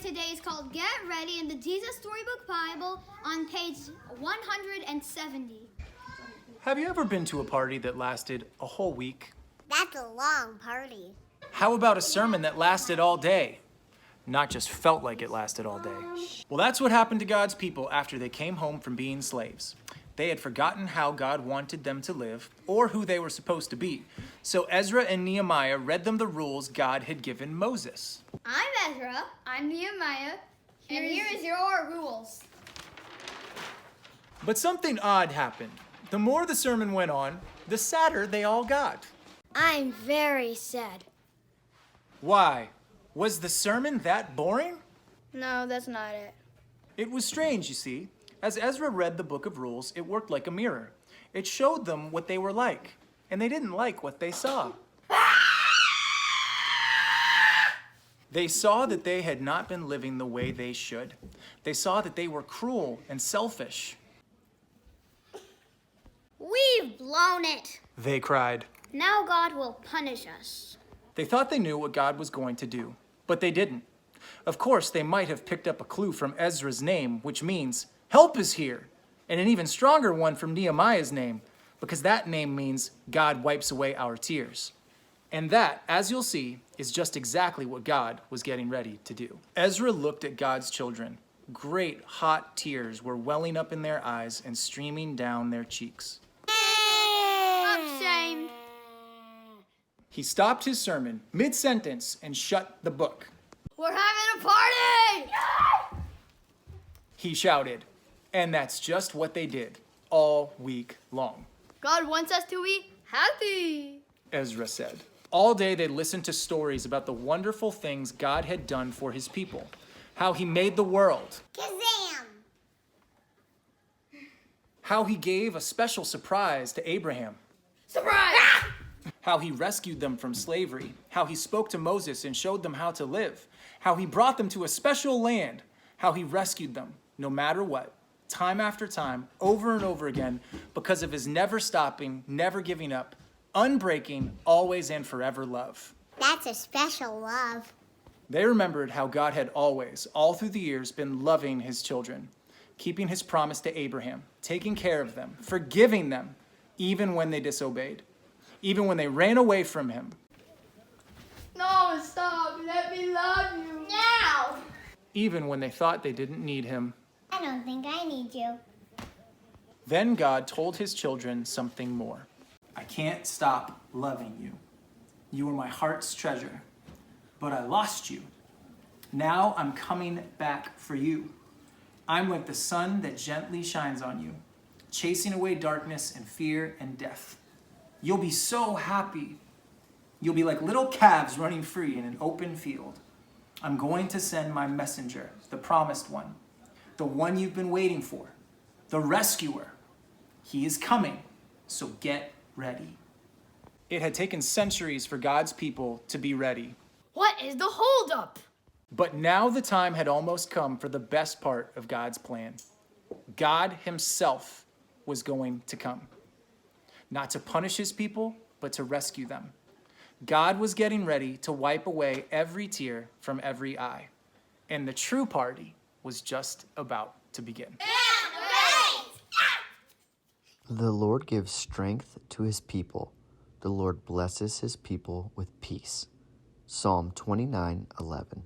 today is called Get Ready in the Jesus Storybook Bible on page 170. Have you ever been to a party that lasted a whole week? That's a long party. How about a sermon that lasted all day? Not just felt like it lasted all day. Well, that's what happened to God's people after they came home from being slaves. They had forgotten how God wanted them to live or who they were supposed to be. So Ezra and Nehemiah read them the rules God had given Moses. I'm Ezra. I'm Nehemiah. And here is your rules. But something odd happened. The more the sermon went on, the sadder they all got. I'm very sad. Why? Was the sermon that boring? No, that's not it. It was strange, you see. As Ezra read the book of rules, it worked like a mirror. It showed them what they were like, and they didn't like what they saw. They saw that they had not been living the way they should. They saw that they were cruel and selfish. We've blown it. They cried. Now God will punish us. They thought they knew what God was going to do, but they didn't. Of course, they might have picked up a clue from Ezra's name, which means, help is here, and an even stronger one from Nehemiah's name, because that name means God wipes away our tears. And that, as you'll see, is just exactly what God was getting ready to do. Ezra looked at God's children. Great hot tears were welling up in their eyes and streaming down their cheeks. I'm ashamed. He stopped his sermon mid-sentence and shut the book. We're having a party! He shouted, and that's just what they did all week long. God wants us to be happy. Ezra said. All day they listened to stories about the wonderful things God had done for his people, how he made the world, Kazam! how he gave a special surprise to Abraham, Surprise! how he rescued them from slavery, how he spoke to Moses and showed them how to live, how he brought them to a special land, how he rescued them, no matter what, time after time, over and over again, because of his never stopping, never giving up, unbreaking, always and forever love. That's a special love. They remembered how God had always, all through the years, been loving his children, keeping his promise to Abraham, taking care of them, forgiving them, even when they disobeyed, even when they ran away from him. No, stop. Let me love you. Now! Even when they thought they didn't need him. I don't think I need you. Then God told his children something more. I can't stop loving you. You were my heart's treasure, but I lost you. Now I'm coming back for you. I'm like the sun that gently shines on you, chasing away darkness and fear and death. You'll be so happy. You'll be like little calves running free in an open field. I'm going to send my messenger, the promised one, the one you've been waiting for, the rescuer. He is coming, so get ready. It had taken centuries for God's people to be ready. What is the holdup? But now the time had almost come for the best part of God's plan. God himself was going to come. Not to punish his people, but to rescue them. God was getting ready to wipe away every tear from every eye. And the true party was just about to begin. The Lord gives strength to his people. The Lord blesses his people with peace. Psalm 29:11.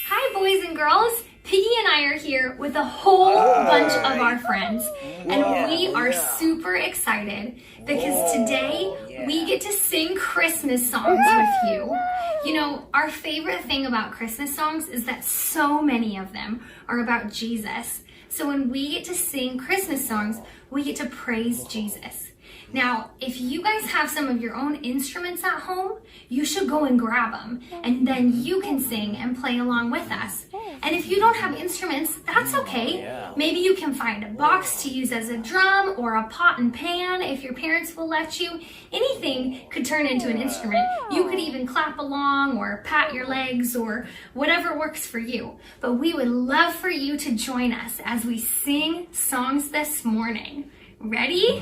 Hi, boys and girls. Piggy and I are here with a whole bunch of our friends, and we are super excited because today we get to sing Christmas songs with you. You know, our favorite thing about Christmas songs is that so many of them are about Jesus. So when we get to sing Christmas songs, we get to praise Jesus. Now, if you guys have some of your own instruments at home, you should go and grab them, and then you can sing and play along with us. And if you don't have instruments, that's okay. Maybe you can find a box to use as a drum or a pot and pan if your parents will let you. Anything could turn into an instrument. You could even clap along or pat your legs or whatever works for you. But we would love for you to join us as we sing songs this morning. Ready?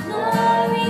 Glory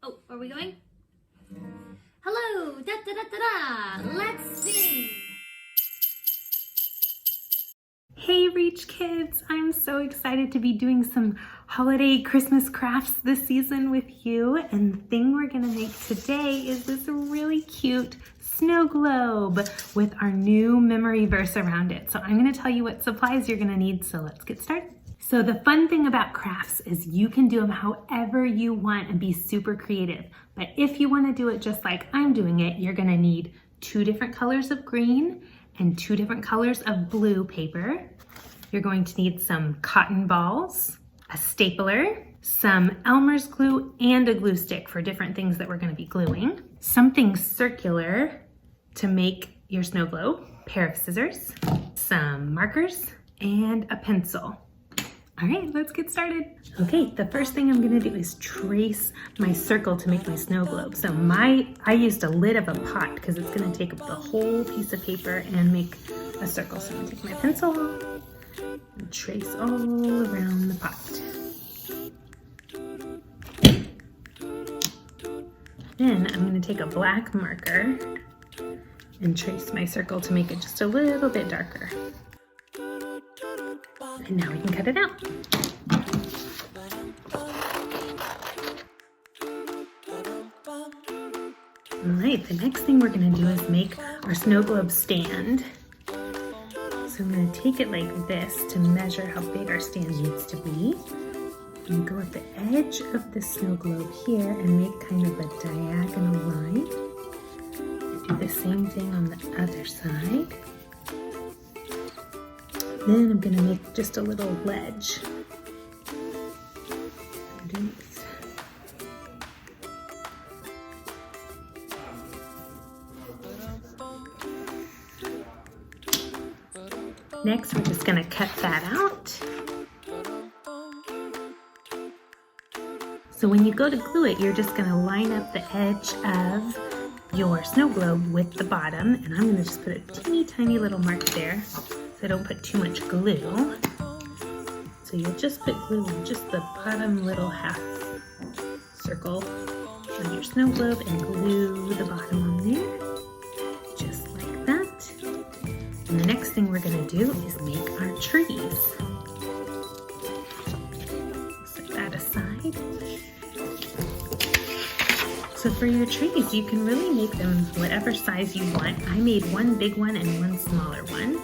Oh, are we going? Hello, da da da da da. Let's sing. Hey Reach Kids, I'm so excited to be doing some holiday Christmas crafts this season with you. And the thing we're gonna make today is this really cute snow globe with our new memory verse around it. So I'm gonna tell you what supplies you're gonna need, so let's get started. So the fun thing about crafts is you can do them however you want and be super creative. But if you wanna do it just like I'm doing it, you're gonna need 2 different colors of green and 2 different colors of blue paper. You're going to need some cotton balls, a stapler, some Elmer's glue, and a glue stick for different things that we're gonna be gluing. Something circular to make your snow globe, pair of scissors, some markers, and a pencil. All right, let's get started. Okay, the first thing I'm gonna do is trace my circle to make my snow globe. So I used a lid of a pot because it's gonna take up the whole piece of paper and make a circle. So I'm gonna take my pencil and trace all around the pot. Then I'm gonna take a black marker and trace my circle to make it just a little bit darker. And now we can cut it out. All right, the next thing we're gonna do is make our snow globe stand. So I'm gonna take it like this to measure how big our stand needs to be. And go at the edge of the snow globe here and make kind of a diagonal line. Do the same thing on the other side. Then I'm gonna make just a little ledge underneath. Next, we're just gonna cut that out. So when you go to glue it, you're just gonna line up the edge of your snow globe with the bottom, and I'm gonna just put a teeny tiny little mark there so I don't put too much glue. So you'll just put glue on just the bottom little half circle on your snow globe and glue the bottom on there, just like that. And the next thing we're gonna do is make our trees. Set that aside. So for your trees, you can really make them whatever size you want. I made one big one and one smaller one.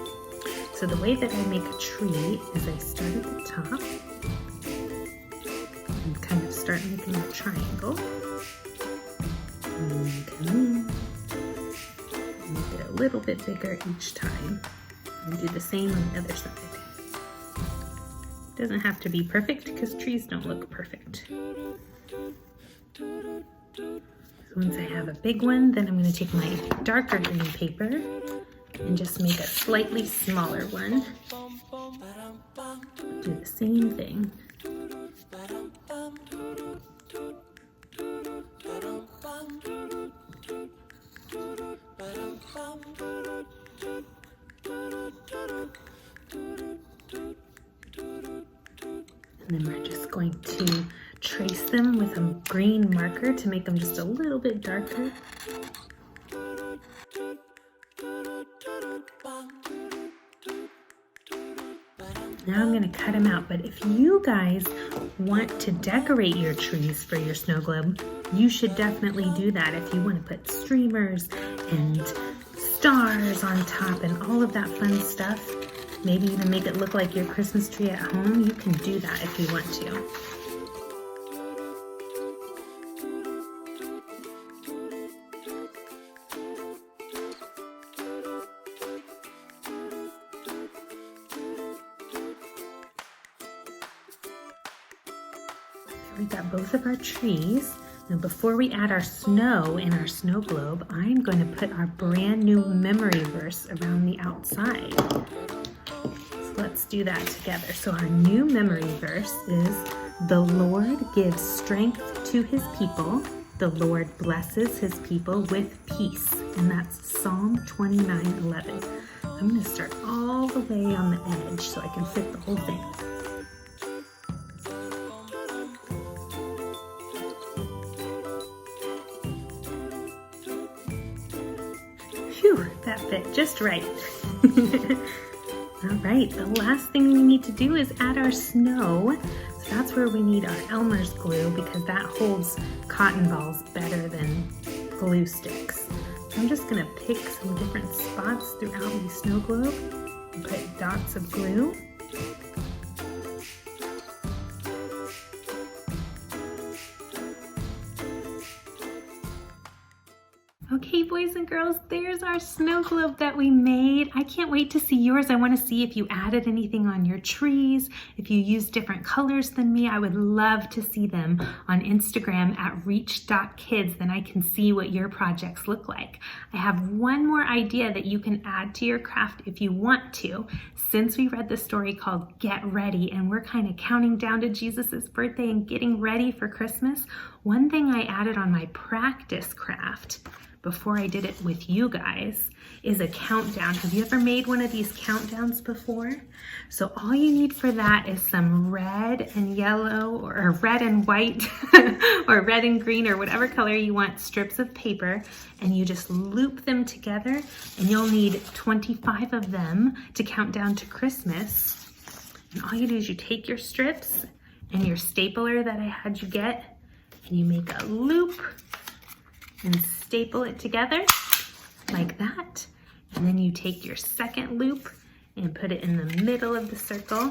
So the way that I make a tree is I start at the top and kind of start making a triangle. And come in. Make it a little bit bigger each time. And do the same on the other side. It doesn't have to be perfect because trees don't look perfect. So once I have a big one, then I'm going to take my darker green paper and just make a slightly smaller one. Do the same thing. And then we're just going to trace them with a green marker to make them just a little bit darker. Now I'm going to cut them out, but if you guys want to decorate your trees for your snow globe, you should definitely do that. If you want to put streamers and stars on top and all of that fun stuff, maybe even make it look like your Christmas tree at home, you can do that if you want to. We've got both of our trees. Now before we add our snow in our snow globe, I'm going to put our brand new memory verse around the outside. So let's do that together. So our new memory verse is, "The Lord gives strength to his people. The Lord blesses his people with peace." And that's Psalm 29:11. I'm going to start all the way on the edge so I can fit the whole thing. Phew, that fit just right. All right, the last thing we need to do is add our snow. So that's where we need our Elmer's glue because that holds cotton balls better than glue sticks. So I'm just gonna pick some different spots throughout the snow globe and put dots of glue. Okay, boys and girls, there's our snow globe that we made. I can't wait to see yours. I want to see if you added anything on your trees, if you used different colors than me. I would love to see them on Instagram at reach.kids. Then I can see what your projects look like. I have one more idea that you can add to your craft if you want to. Since we read the story called Get Ready and we're kind of counting down to Jesus's birthday and getting ready for Christmas, one thing I added on my practice craft before I did it with you guys is a countdown. Have you ever made one of these countdowns before? So all you need for that is some red and yellow or red and white or red and green or whatever color you want strips of paper, and you just loop them together, and you'll need 25 of them to count down to Christmas. And all you do is you take your strips and your stapler that I had you get, and you make a loop and staple it together like that. And then you take your second loop and put it in the middle of the circle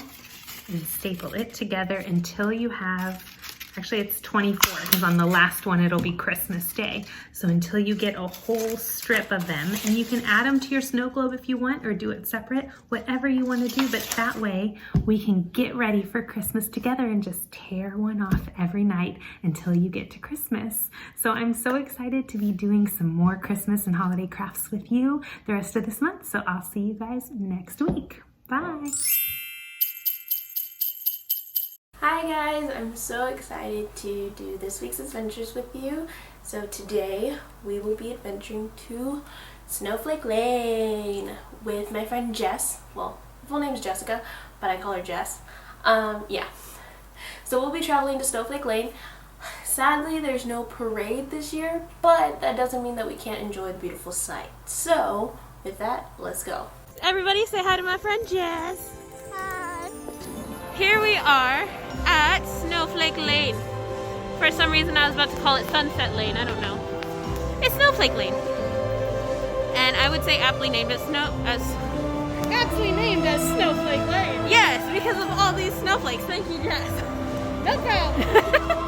and staple it together until you have, actually it's 24 because on the last one it'll be Christmas Day. So until you get a whole strip of them, and you can add them to your snow globe if you want or do it separate, whatever you want to do, but that way we can get ready for Christmas together and just tear one off every night until you get to Christmas. So I'm so excited to be doing some more Christmas and holiday crafts with you the rest of this month. So I'll see you guys next week. Bye. Hi guys, I'm so excited to do this week's adventures with you. So today we will be adventuring to Snowflake Lane with my friend Jess. Well, her full name is Jessica, but I call her Jess. Yeah. So we'll be traveling to Snowflake Lane. Sadly, there's no parade this year, but that doesn't mean that we can't enjoy the beautiful sight. So with that, let's go. Everybody say hi to my friend Jess. Hi. Here we are at Snowflake Lane. For some reason I was about to call it Sunset Lane, I don't know. It's Snowflake Lane. And I would say aptly named as Snowflake Lane. Yes, because of all these snowflakes. Thank you, Jess. No problem.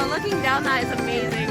Looking down that is amazing.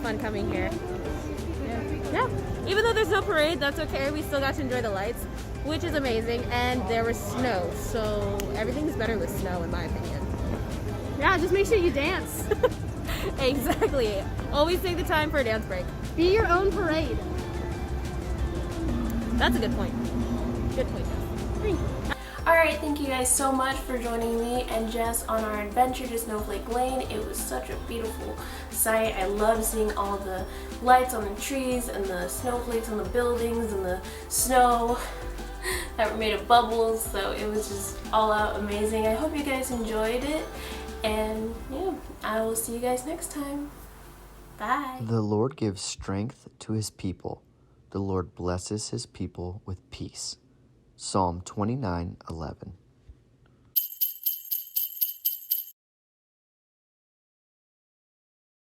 fun coming here. Yeah. Even though there's no parade, that's okay. We still got to enjoy the lights, which is amazing. And there was snow, so everything's better with snow in my opinion. Yeah, just make sure you dance. Exactly. Always take the time for a dance break. Be your own parade. That's a good point. Good point, Jess. Thank you. Alright, thank you guys so much for joining me and Jess on our adventure to Snowflake Lane. It was such a beautiful sight. I loved seeing all the lights on the trees and the snowflakes on the buildings and the snow that were made of bubbles, so it was just all out amazing. I hope you guys enjoyed it, and yeah, I will see you guys next time. Bye. The Lord gives strength to his people. The Lord blesses his people with peace. Psalm 29:11.